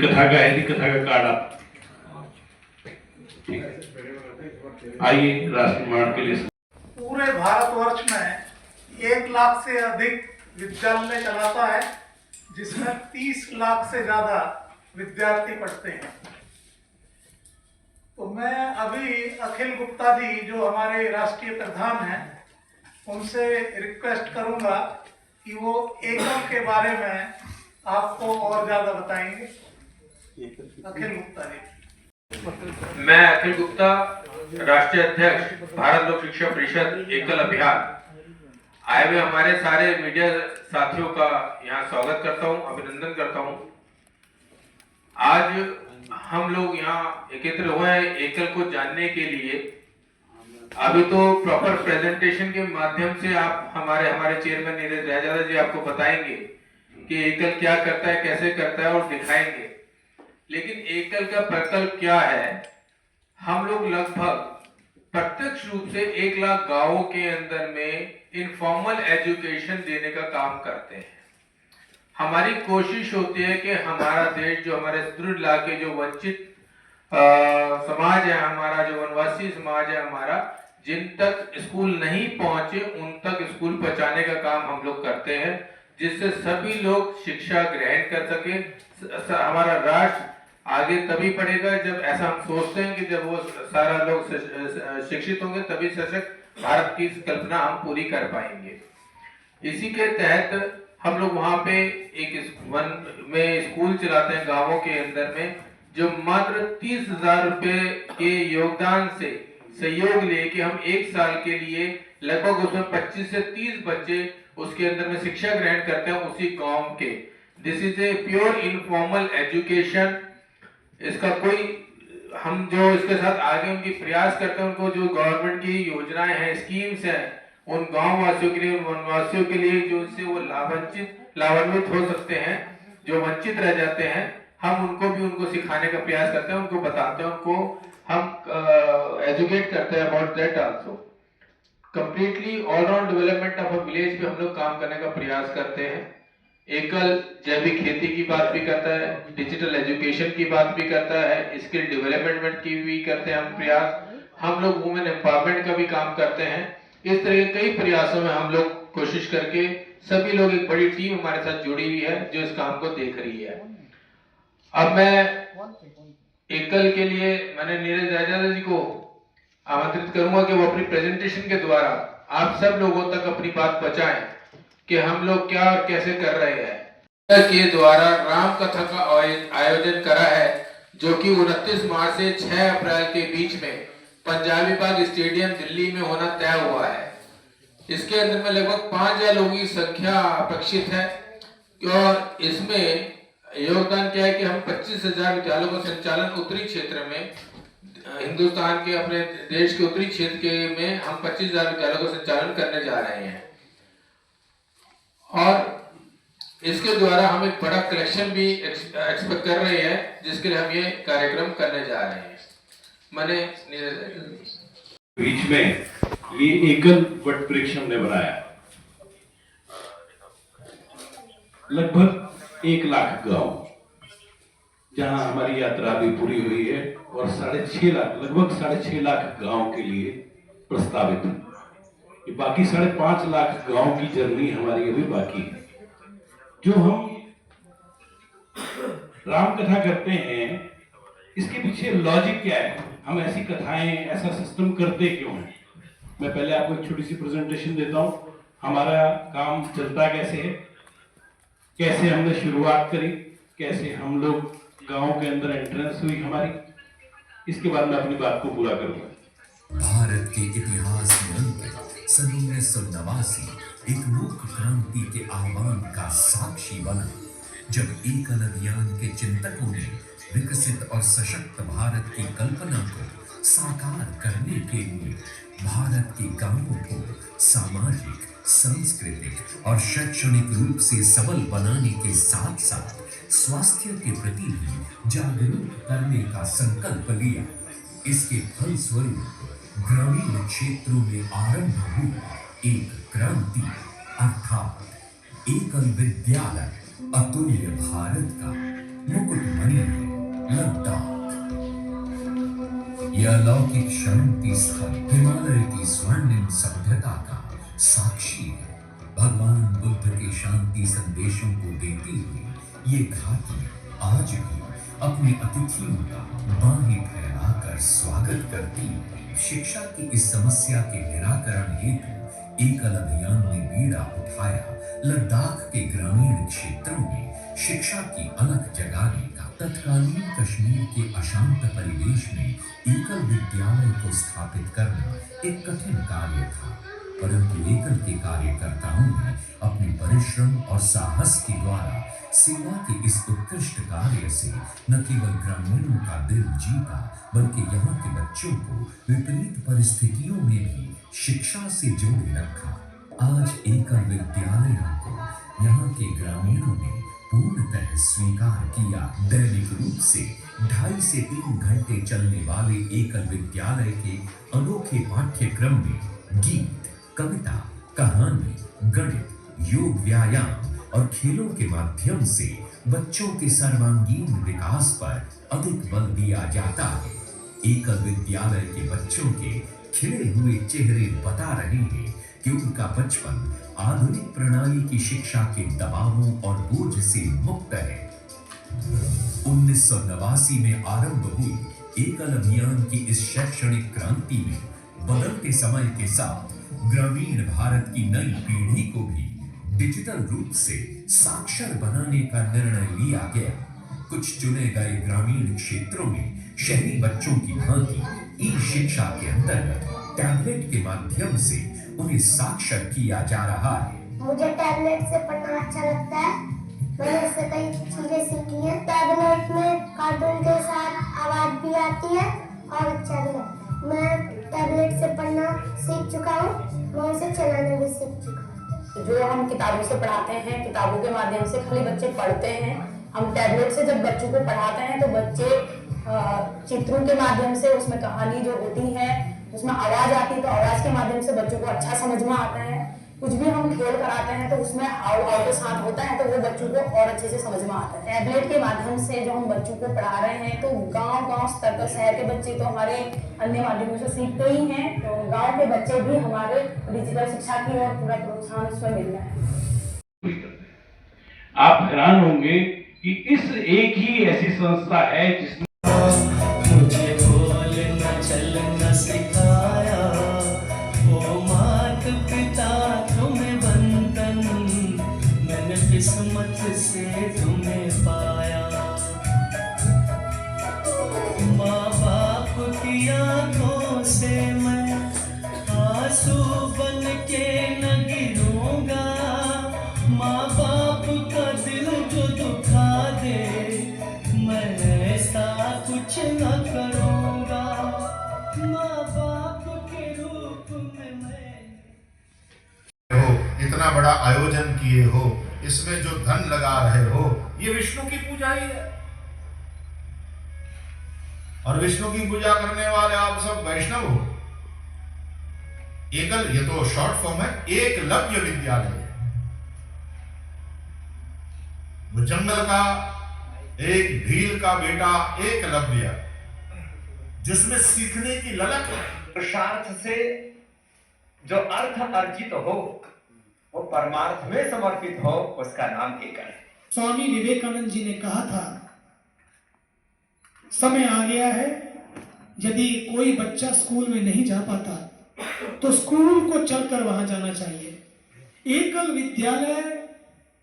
कथा का है, कथा का कार्ड आप आइए राष्ट्र निर्माण के लिए। पूरे भारतवर्ष में 1 लाख से अधिक विद्यालय चलाता है, जिसमें 30 लाख से ज्यादा विद्यार्थी पढ़ते हैं। तो मैं अभी अखिल गुप्ता जी जो हमारे राष्ट्रीय प्रधान हैं, उनसे रिक्वेस्ट करूंगा कि वो एकल के बारे में आपको और ज्यादा बताएंगे। अखिल गुप्ता जी। मैं अखिल गुप्ता, राष्ट्रीय अध्यक्ष भारत लोक शिक्षा परिषद एकल अभियान, आए हुए हमारे सारे मीडिया साथियों का यहाँ स्वागत करता हूँ, अभिनंदन करता हूँ। आज हम लोग यहाँ एकत्र हुए हैं एकल को जानने के लिए। अभी तो प्रॉपर प्रेजेंटेशन के माध्यम से आप हमारे चेयरमैन नीरज रायजादा जी आपको बताएंगे कि एकल क्या करता है, कैसे करता है और दिखाएंगे। लेकिन एकल का प्रकल्प क्या है? हम लोग लगभग प्रत्यक्ष रूप से 1 लाख गांवों के अंदर में इनफॉर्मल एजुकेशन देने का काम करते हैं। हमारी कोशिश होती है कि हमारा देश, जो हमारे सुदूर इलाके, जो वंचित समाज है हमारा, जो वनवासी समाज है हमारा, जिन तक स्कूल नहीं पहुंचे उन तक स्कूल पहुंचाने का काम हम लोग करते हैं, जिससे सभी लोग शिक्षा ग्रहण कर सके। हमारा राष्ट्र आगे तभी बढ़ेगा जब, ऐसा हम सोचते हैं कि जब वो सारा लोग शिक्षित होंगे तभी सशक्त भारत की कल्पना हम पूरी कर पाएंगे। इसी के तहत हम लोग वहां पे एक वन में स्कूल चलाते हैं गांवों के अंदर में, जो मात्र 30,000 रुपए के योगदान से सहयोग लेके हम 1 साल के लिए लगभग उसमें 25 से 30 बच्चे उसके अंदर में शिक्षा ग्रहण करते हैं उसी गांव के। This is a pure informal education. इसका कोई, हम जो इसके साथ आगे उनकी प्रयास करते हैं, उनको जो गवर्नमेंट की योजनाएं हैं, स्कीम्स हैं, उन गांव वासियों के लिए, उन वनवासियों के लिए, जो इससे वो लाभान्वित हो सकते हैं, जो वंचित रह जाते हैं, हम उनको भी उनको सिखाने का प्रयास करते हैं, उनको बताते हैं, उनको हम एजुकेट करते हैं about that also. Completely allround development of a village पे हम लोग काम करने का प्रयास करते हैं। एकल जैविक खेती की बात भी करता है, डिजिटल एजुकेशन की बात भी करता है, स्किल डेवलपमेंट की भी करते हैं हम प्रयास। हम लोग वुमेन एम्पावरमेंट का भी काम करते हैं। इस तरह के कई प्रयासों में हम लोग कोशिश करके, सभी लोग, एक बड़ी टीम हमारे साथ जुड़ी हुई है जो इस काम को देख रही है। अब मैं एकल के लिए मैंने नीरज रायजादा जी को आमंत्रित करूंगा कि वो अपनी प्रेजेंटेशन के द्वारा आप सब लोगों तक अपनी बात पहुंचाएं कि हम लोग क्या और कैसे कर रहे हैं। के द्वारा राम कथा का आयोजन करा है, जो कि 29 मार्च से 6 अप्रैल के बीच में पंजाबी बाग स्टेडियम दिल्ली में होना तय हुआ है। इसके अंदर में लगभग 5,000 लोगों की संख्या अपेक्षित है और इसमें योगदान क्या है कि हम 25,000 विद्यालयों का संचालन उत्तरी क्षेत्र में, हिंदुस्तान के, अपने देश के उत्तरी क्षेत्र के में हम 25,000 विद्यालयों का संचालन करने जा रहे हैं। और इसके द्वारा हम एक बड़ा कलेक्शन भी एक्सपेक्ट कर रहे हैं, जिसके लिए हम ये कार्यक्रम करने जा रहे हैं। मैंने बीच में ये एकल वट वृक्ष हमने बनाया, लगभग 1 लाख गांव, जहां हमारी यात्रा भी पूरी हुई है और 6.5 लाख, लगभग 6.5 लाख गांव के लिए प्रस्तावित है। ये बाकी 5.5 लाख गांव की जर्नी हमारी अभी बाकी है। जो हम राम कथा करते हैं, इसके पीछे लॉजिक क्या है? हम ऐसी कथाएं, ऐसा सिस्टम करते क्यों हैं? मैं पहले आपको एक छोटी सी प्रेजेंटेशन देता हूं। हमारा काम चलता कैसे है, कैसे हमने शुरुआत करी, कैसे हम लोग गांव के अंदर एंट्रेंस हुई हमारी, इसके बाद मैं अपनी बात को पूरा करूंगा। भारत के इतिहास में अंतर सन 1989 एक लोक क्रांति के आह्वान का साक्षी बना, जब एकल अभियान के चिंतकों ने विकसित और सशक्त भारत की कल्पना को साकार करने के लिए भारत के गांवों को सामाजिक, सांस्कृतिक और शैक्षणिक रूप से सबल बनाने के साथ साथ स्वास्थ्य के प्रति भी जागरूक करने का संकल्प लिया। इसके फलस्वरूप ग्रामीण क्षेत्रों में आरंभ हुई एक क्रांति, अर्थात एकल विद्यालय अतुल्य भारत का मुकुटमणि है लद्दाख। यह अलौकिक शांति स्थल हिमालय की स्वर्णिम सभ्यता का साक्षी है। भगवान बुद्ध के शांति संदेशों को देती हुई ये घाटी आज भी अपने अतिथियों का बाहें फैलाकर स्वागत करती है। शिक्षा की इस समस्या के निराकरण हेतु एकल अभियान ने बीड़ा उठाया लद्दाख के ग्रामीण क्षेत्रों में शिक्षा की अलख जगाने का। तत्कालीन कश्मीर के अशांत परिवेश में एकल विद्यालय को स्थापित करना एक कठिन कार्य था, परंतु एकल के कार्यकर्ताओं ने अपने परिश्रम और साहस के द्वारा सेवा के इस उत्कृष्ट कार्य से न केवल ग्रामीणों का दिल जीता, बल्कि यहाँ के बच्चों को विपरीत परिस्थितियों में भी शिक्षा से जोड़े रखा। आज एकल विद्यालयों को यहाँ के ग्रामीणों ने पूर्णतः स्वीकार किया। दैनिक रूप से 2.5 से 3 घंटे चलने वाले एकल विद्यालय के अनोखे पाठ्यक्रम में गीत, कविता, कहानी, गणित, योग, व्यायाम और खेलों के माध्यम से बच्चों के सर्वांगीण विकास पर अधिक बल दिया जाता है। एकल विद्यालय के बच्चों के खिले हुए चेहरे बता रहे हैं कि उनका बचपन आधुनिक प्रणाली की शिक्षा के दबावों और बोझ से मुक्त है। 1989 में आरंभ हुई एकल अभियान की इस शैक्षणिक क्रांति में बदलते समय के साथ ग्रामीण भारत की नई पीढ़ी को भी डिजिटल रूप से साक्षर बनाने का निर्णय लिया गया। कुछ चुने गए ग्रामीण क्षेत्रों में शहरी बच्चों की भांति ई शिक्षा के अंतर्गत टैबलेट के माध्यम से उन्हें साक्षर किया जा रहा है। मुझे टैबलेट से पढ़ना अच्छा लगता है। मैंने इससे कई चीजें सीखी हैं। टैबलेट में कार्टून के साथ आवाज भी आती है और अच्छा भी लगता है। मैं टैबलेट से पढ़ना सीख चुका हूँ, मैं उसे चलाना भी सीख चुका हूँ। जो हम किताबों से पढ़ाते हैं, किताबों के माध्यम से खाली बच्चे पढ़ते हैं। हम टैबलेट से जब बच्चों को पढ़ाते हैं तो बच्चे चित्रों के माध्यम से, उसमें कहानी जो होती है, उसमें आवाज आती है, तो आवाज के माध्यम से बच्चों को अच्छा समझ में आता है। कुछ भी हम खेल कराते हैं तो उसमें हाव भाव के साथ होता है, तो वो बच्चों को और अच्छे से समझ में आता है। टैबलेट के माध्यम से जो हम बच्चों को पढ़ा रहे हैं, तो गांव स्तर पर, शहर के बच्चे तो हमारे अन्य माध्यमों से सीखते ही हैं, तो गांव के बच्चे भी हमारे डिजिटल शिक्षा की ओर पूरा प्रोत्साहन उसमें मिल रहा है। आप हैरान होंगे कि इस एक ही ऐसी संस्था है जिसने मुझे बोलना चलना सिखाया, ओ मात पिता तुम्हें बंधन, मैंने किस्मत से तुम्हें पाया। माँ बाप की आंखों से मैं आंसू बन के न गिरूंगा, माँ बाप का दिल जो दुखा दे मैं ऐसा कुछ न करूंगा, माँ बाप के रूप में मैं। हो इतना बड़ा आयोजन किए हो, इसमें जो धन लगा रहे हो, ये विष्णु की पूजा ही है। और विष्णु की पूजा करने वाले आप सब वैष्णव हो। एकल, ये तो शॉर्ट फॉर्म है, एकलव्य विद्यालय है। वो जंगल का एक भील का बेटा एकलव्य, जिसमें सीखने की ललक है। पुरुषार्थ से जो अर्थ अर्जित हो वो परमार्थ में समर्पित हो, उसका नाम एकल है। स्वामी विवेकानंद जी ने कहा था, समय आ गया है, यदि कोई बच्चा स्कूल में नहीं जा पाता तो स्कूल को चलकर वहां जाना चाहिए। एकल विद्यालय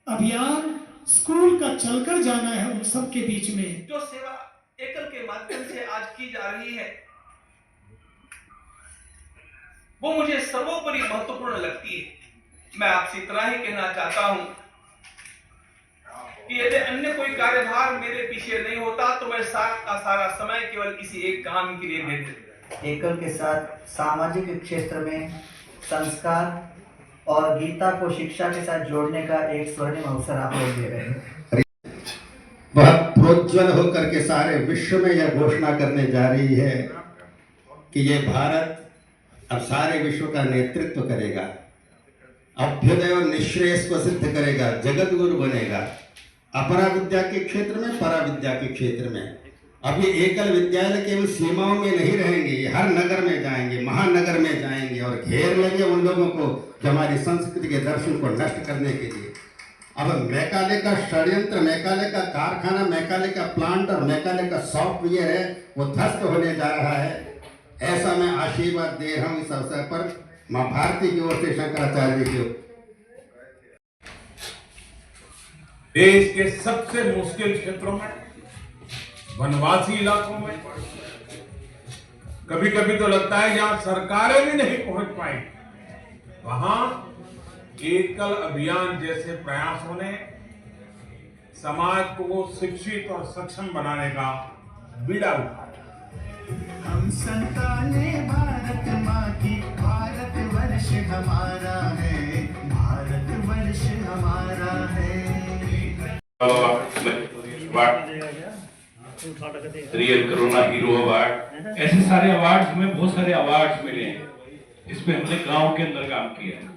अभियान स्कूल का चलकर जाना है उन सबके बीच में। जो सेवा एकल के माध्यम से आज की जा रही है, वो मुझे सर्वोपरि महत्वपूर्ण लगती है। मैं आपसे इतना ही कहना चाहता हूं कि यदि अन्य कोई कार्यभार मेरे पीछे नहीं होता तो मैं सारा समय केवल इसी एक काम के लिए दे देता। एकल के साथ सामाजिक क्षेत्र में संस्कार और गीता को शिक्षा के साथ जोड़ने का एक स्वर्णिम अवसर आप लोग दे रहे हैं। वह प्रोज्वल होकर के सारे विश्व में यह घोषणा करने जा रही है कि ये भारत अब सारे विश्व का नेतृत्व करेगा, अभ्युदय और निःश्रेयस को सिद्ध करेगा, जगत गुरु बनेगा। अपरा विद्या के क्षेत्र में, परा विद्या के क्षेत्र में। अब ये एकल विद्यालय केवल सीमाओं में नहीं रहेंगे, ये हर नगर में जाएंगे, महानगर में जाएंगे और घेर लेंगे उन लोगों को जो हमारी संस्कृति के दर्शन को नष्ट करने के लिए। अब मैकाले का षड्यंत्र, मैकाले का कारखाना, मैकाले का प्लांट और मैकाले का सॉफ्टवेयर है वो ध्वस्त होने जा रहा है। ऐसा मैं आशीर्वाद दे रहा हूँ इस अवसर पर माँ भारती की ओर से, शंकराचार्य जी की। देश के सबसे मुश्किल क्षेत्रों में, वनवासी इलाकों में, कभी कभी तो लगता है जहां सरकारें भी नहीं पहुंच पाई, वहां एकल अभियान जैसे प्रयासों ने समाज को शिक्षित और सक्षम बनाने का बीड़ा उठाया। हम संताने भारत माँ की, भारत वर्ष हमारा है, भारत वर्ष हमारा है। रियल कोरोना हीरो अवार्ड, ऐसे सारे अवार्ड, हमें बहुत सारे अवार्ड्स मिले हैं। इसमें हमने गांव के अंदर काम किया है।